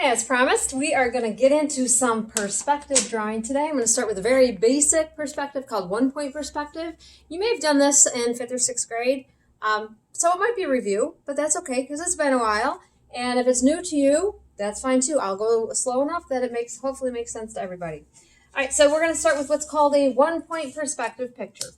As promised, we are going to get into some perspective drawing today. I'm going to start with a very basic perspective called one-point perspective. You may have done this in 5th or 6th grade, so it might be a review, but that's okay because it's been a while. And if it's new to you, that's fine too. I'll go slow enough that it hopefully makes sense to everybody. All right, so we're going to start with what's called a one-point perspective picture.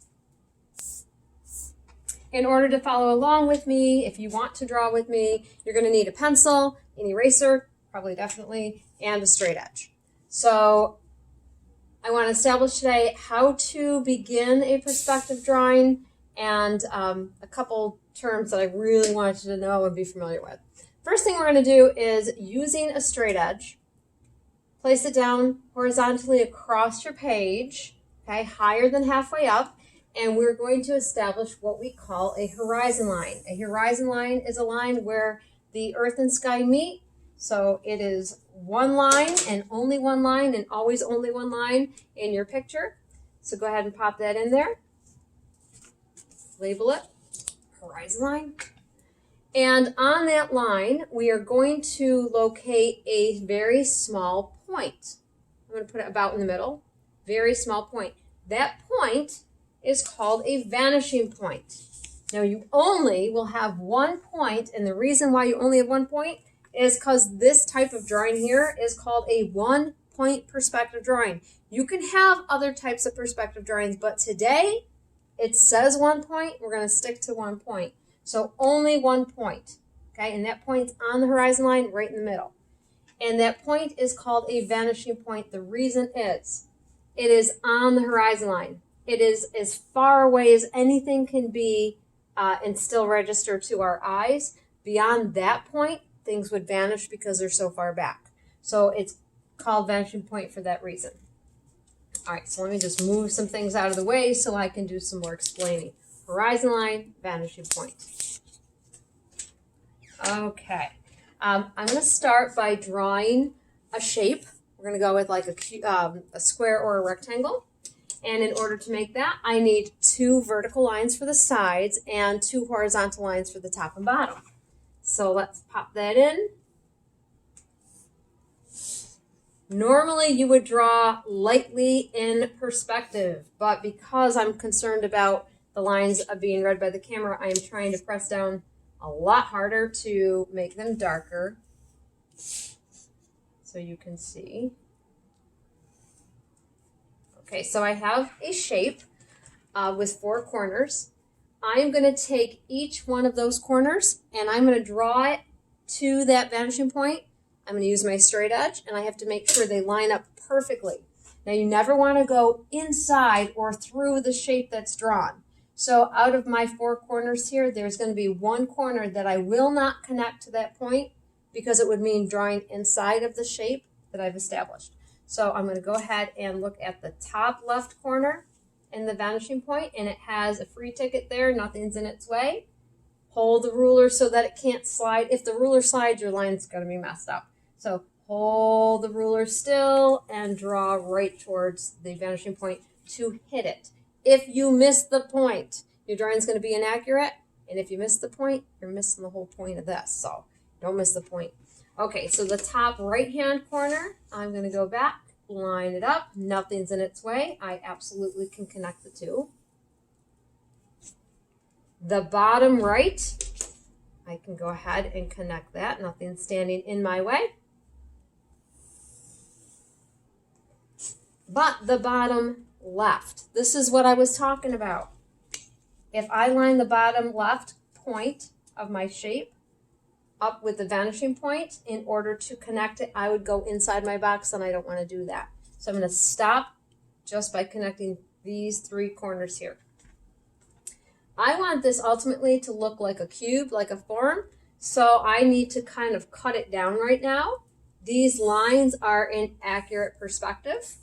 In order to follow along with me, if you want to draw with me, you're going to need a pencil, an eraser, probably definitely, and a straight edge. So I want to establish today how to begin a perspective drawing and a couple terms that I really wanted you to know and be familiar with. First thing we're going to do is using a straight edge, place it down horizontally across your page, okay, higher than halfway up, and we're going to establish what we call a horizon line. A horizon line is a line where the earth and sky meet. So it is one line and always only one line in your picture. So go ahead and pop that in there. Label it horizon line. And on that line, we are going to locate a very small point. I'm going to put it about in the middle. Very small point. That point is called a vanishing point. Now you only will have one point, and the reason why you only have one point is because this type of drawing here is called a one-point perspective drawing. You can have other types of perspective drawings, but today it says 1 point. We're going to stick to 1 point. So only 1 point, okay? And that point's on the horizon line right in the middle. And that point is called a vanishing point. The reason is it is on the horizon line. It is as far away as anything can be and still register to our eyes. Beyond that point, things would vanish because they're so far back. So it's called vanishing point for that reason. All right, so let me just move some things out of the way so I can do some more explaining. Horizon line, vanishing point. Okay, I'm going to start by drawing a shape. We're going to go with like a square or a rectangle. And in order to make that, I need 2 vertical lines for the sides and 2 horizontal lines for the top and bottom. So let's pop that in. Normally you would draw lightly in perspective, but because I'm concerned about the lines of being read by the camera, I am trying to press down a lot harder to make them darker so you can see. Okay, so I have a shape with 4 corners. I'm going to take each one of those corners and I'm going to draw it to that vanishing point. I'm going to use my straight edge and I have to make sure they line up perfectly. Now you never want to go inside or through the shape that's drawn. So out of my 4 corners here, there's going to be 1 corner that I will not connect to that point because it would mean drawing inside of the shape that I've established. So I'm going to go ahead and look at the top left corner and the vanishing point, and it has a free ticket there. Nothing's in its way. Hold the ruler so that it can't slide. If the ruler slides, your line's going to be messed up. So hold the ruler still and draw right towards the vanishing point to hit it. If you miss the point, your drawing's going to be inaccurate. And if you miss the point, you're missing the whole point of this. So don't miss the point. Okay, so the top right-hand corner, I'm going to go back, line it up. Nothing's in its way. I absolutely can connect the 2. The bottom right, I can go ahead and connect that. Nothing's standing in my way. But the bottom left, this is what I was talking about. If I line the bottom left point of my shape up with the vanishing point, in order to connect it, I would go inside my box, and I don't want to do that. So I'm going to stop just by connecting these 3 corners here. I want this ultimately to look like a cube, like a form, so I need to kind of cut it down right now. These lines are in accurate perspective.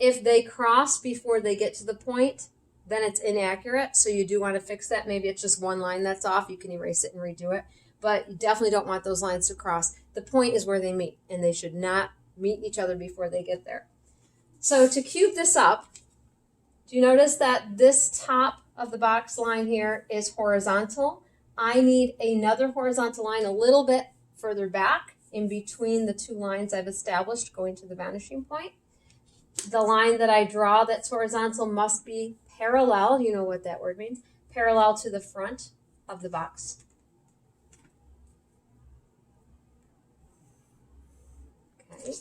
If they cross before they get to the point, then it's inaccurate, so you do want to fix that. Maybe it's just 1 line that's off. You can erase it and redo it. But you definitely don't want those lines to cross. The point is where they meet, and they should not meet each other before they get there. So to cube this up, do you notice that this top of the box line here is horizontal? I need another horizontal line a little bit further back in between the two lines I've established going to the vanishing point. The line that I draw that's horizontal must be parallel, you know what that word means, parallel to the front of the box. Okay.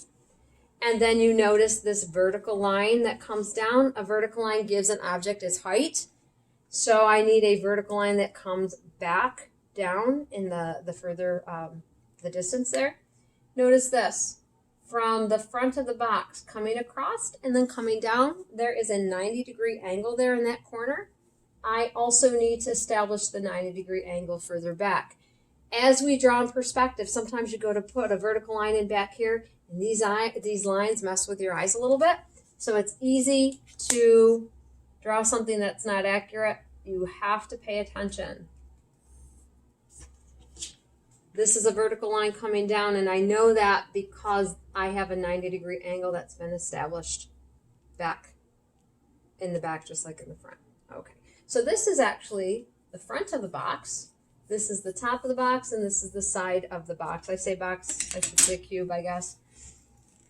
And then you notice this vertical line that comes down. A vertical line gives an object its height. So I need a vertical line that comes back down in the further, the distance there. Notice this. From the front of the box coming across and then coming down, there is a 90-degree angle there in that corner. I also need to establish the 90-degree angle further back. As we draw in perspective, sometimes you go to put a vertical line in back here, and these lines mess with your eyes a little bit. So it's easy to draw something that's not accurate. You have to pay attention. This is a vertical line coming down, and I know that because I have a 90-degree angle that's been established back in the back, just like in the front. Okay, so this is actually the front of the box. This is the top of the box, and this is the side of the box. I say box, I should say cube, I guess.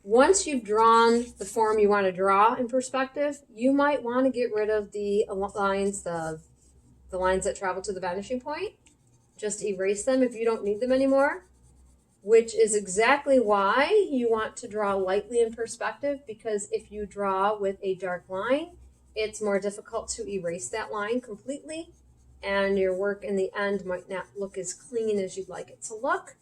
Once you've drawn the form you want to draw in perspective, you might want to get rid of the lines, the lines that travel to the vanishing point. Just erase them if you don't need them anymore, which is exactly why you want to draw lightly in perspective, because if you draw with a dark line, it's more difficult to erase that line completely, and your work in the end might not look as clean as you'd like it to look.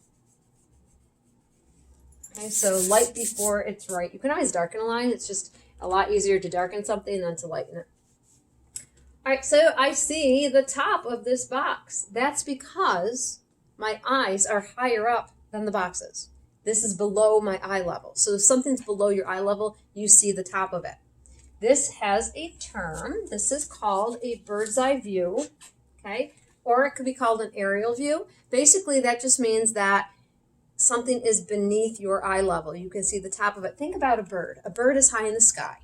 Okay, so light before it's right. You can always darken a line. It's just a lot easier to darken something than to lighten it. All right, so I see the top of this box. That's because my eyes are higher up than the boxes. This is below my eye level. So if something's below your eye level, you see the top of it. This has a term. This is called a bird's eye view, okay? Or it could be called an aerial view. Basically, that just means that something is beneath your eye level. You can see the top of it. Think about a bird. A bird is high in the sky,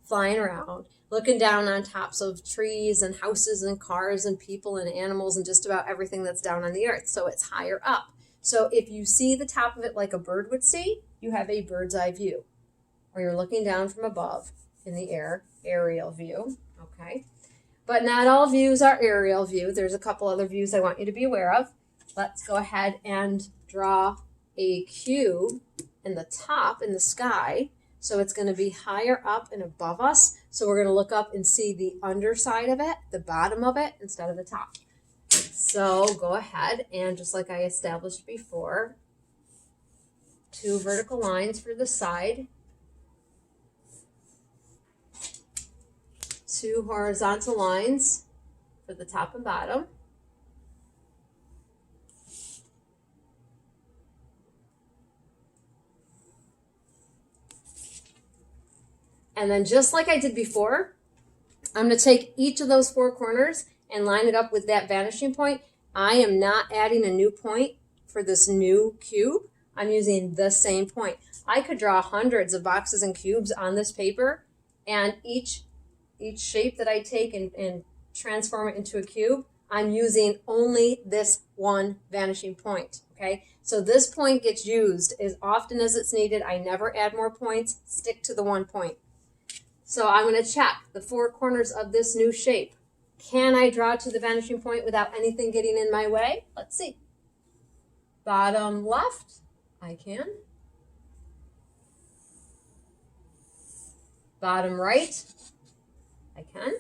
flying around, looking down on tops of trees and houses and cars and people and animals and just about everything that's down on the earth. So it's higher up. So if you see the top of it like a bird would see, you have a bird's eye view, or you're looking down from above in the air, aerial view, okay? But not all views are aerial view. There's a couple other views I want you to be aware of. Let's go ahead and draw a cube in the top in the sky. So it's going to be higher up and above us. So we're going to look up and see the underside of it, the bottom of it, instead of the top. So go ahead and just like I established before, 2 vertical lines for the side, 2 horizontal lines for the top and bottom. And then just like I did before, I'm going to take each of those 4 corners and line it up with that vanishing point. I am not adding a new point for this new cube. I'm using the same point. I could draw hundreds of boxes and cubes on this paper, and each shape that I take and transform it into a cube, I'm using only this one vanishing point, okay? So this point gets used as often as it's needed. I never add more points. Stick to the one point. So I'm going to check the 4 corners of this new shape. Can I draw to the vanishing point without anything getting in my way? Let's see. Bottom left, I can. Bottom right, I can.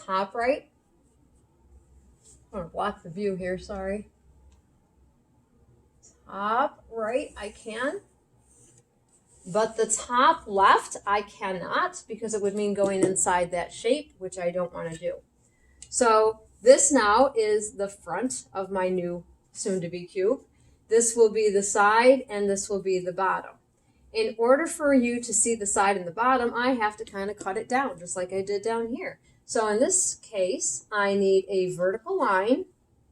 Top right. I'm going to block the view here, sorry. Top right, I can. But the top left, I cannot, because it would mean going inside that shape, which I don't want to do. So this now is the front of my new soon-to-be cube. This will be the side, and this will be the bottom. In order for you to see the side and the bottom, I have to kind of cut it down, just like I did down here. So in this case, I need a vertical line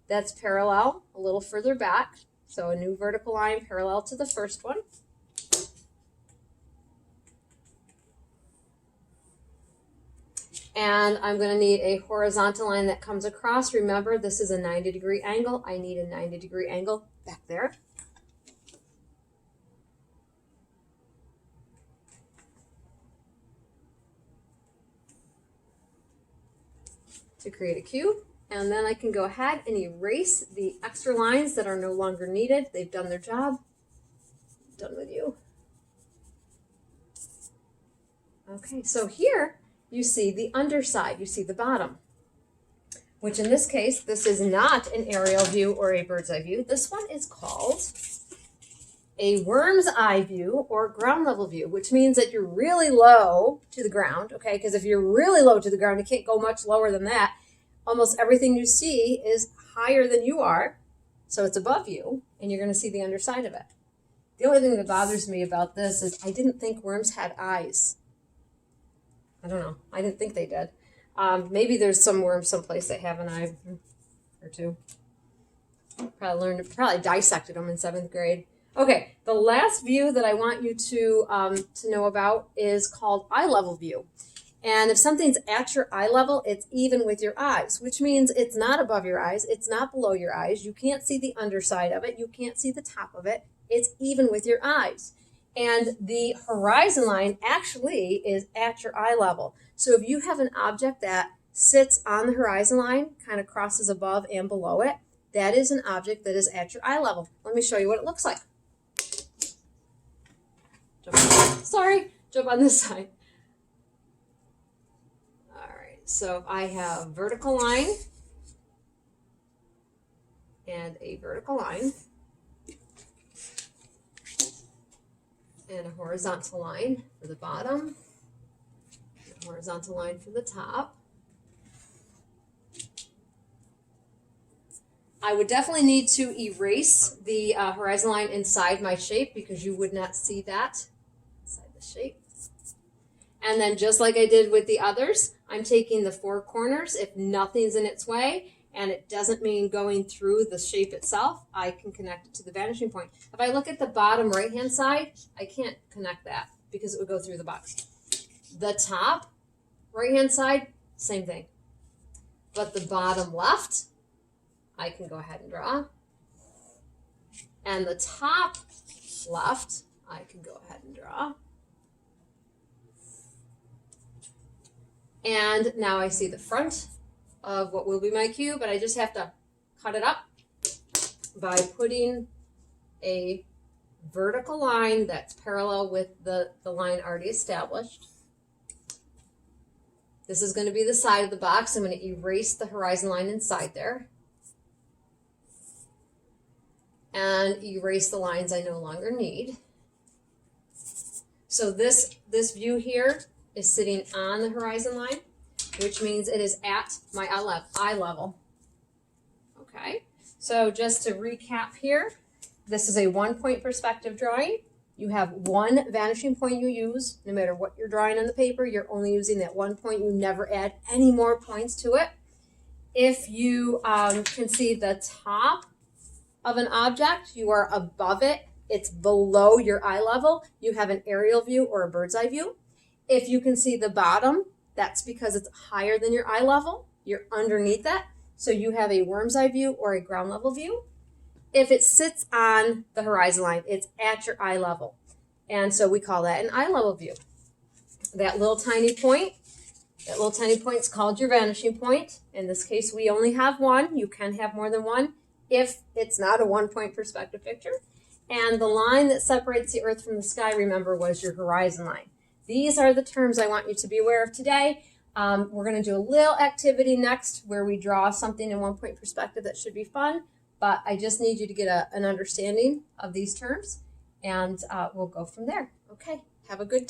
that's parallel a little further back. So a new vertical line parallel to the first one. And I'm going to need a horizontal line that comes across. Remember, this is a 90-degree angle. I need a 90-degree angle back there. To create a cube. And then I can go ahead and erase the extra lines that are no longer needed. They've done their job. Done with you. Okay, so here you see the underside, you see the bottom, which in this case, this is not an aerial view or a bird's eye view. This one is called a worm's eye view or ground level view, which means that you're really low to the ground, okay? Because if you're really low to the ground, you can't go much lower than that. Almost everything you see is higher than you are, so it's above you, and you're going to see the underside of it. The only thing that bothers me about this is I didn't think worms had eyes. I don't know. I didn't think they did. Maybe there's some worms someplace that have an eye or two. Probably dissected them in 7th grade. Okay, the last view that I want you to know about is called eye level view. And if something's at your eye level, it's even with your eyes, which means it's not above your eyes, it's not below your eyes. You can't see the underside of it, you can't see the top of it. It's even with your eyes. And the horizon line actually is at your eye level. So if you have an object that sits on the horizon line, kind of crosses above and below it, that is an object that is at your eye level. Let me show you what it looks like. Jump on this side. All right, so I have vertical line and a vertical line. And a horizontal line for the bottom, a horizontal line for the top. I would definitely need to erase the horizon line inside my shape because you would not see that inside the shape. And then just like I did with the others, I'm taking the 4 corners. If nothing's in its way, and it doesn't mean going through the shape itself, I can connect it to the vanishing point. If I look at the bottom right-hand side, I can't connect that because it would go through the box. The top right-hand side, same thing. But the bottom left, I can go ahead and draw. And the top left, I can go ahead and draw. And now I see the front of what will be my cube, but I just have to cut it up by putting a vertical line that's parallel with the line already established. This is going to be the side of the box. I'm going to erase the horizon line inside there and erase the lines I no longer need. So this view here is sitting on the horizon line, which means it is at my eye level. Okay, so just to recap here, this is a 1-point perspective drawing. You have one vanishing point you use. No matter what you're drawing on the paper, you're only using that 1 point. You never add any more points to it. If you can see the top of an object, you are above it. It's below your eye level. You have an aerial view or a bird's eye view. If you can see the bottom, that's because it's higher than your eye level. You're underneath that. So you have a worm's eye view or a ground level view. If it sits on the horizon line, it's at your eye level. And so we call that an eye level view. That little tiny point is called your vanishing point. In this case, we only have one. You can have more than one if it's not a 1-point perspective picture. And the line that separates the earth from the sky, remember, was your horizon line. These are the terms I want you to be aware of today. We're going to do a little activity next where we draw something in 1-point perspective that should be fun. But I just need you to get an understanding of these terms, and we'll go from there. Okay, have a good day.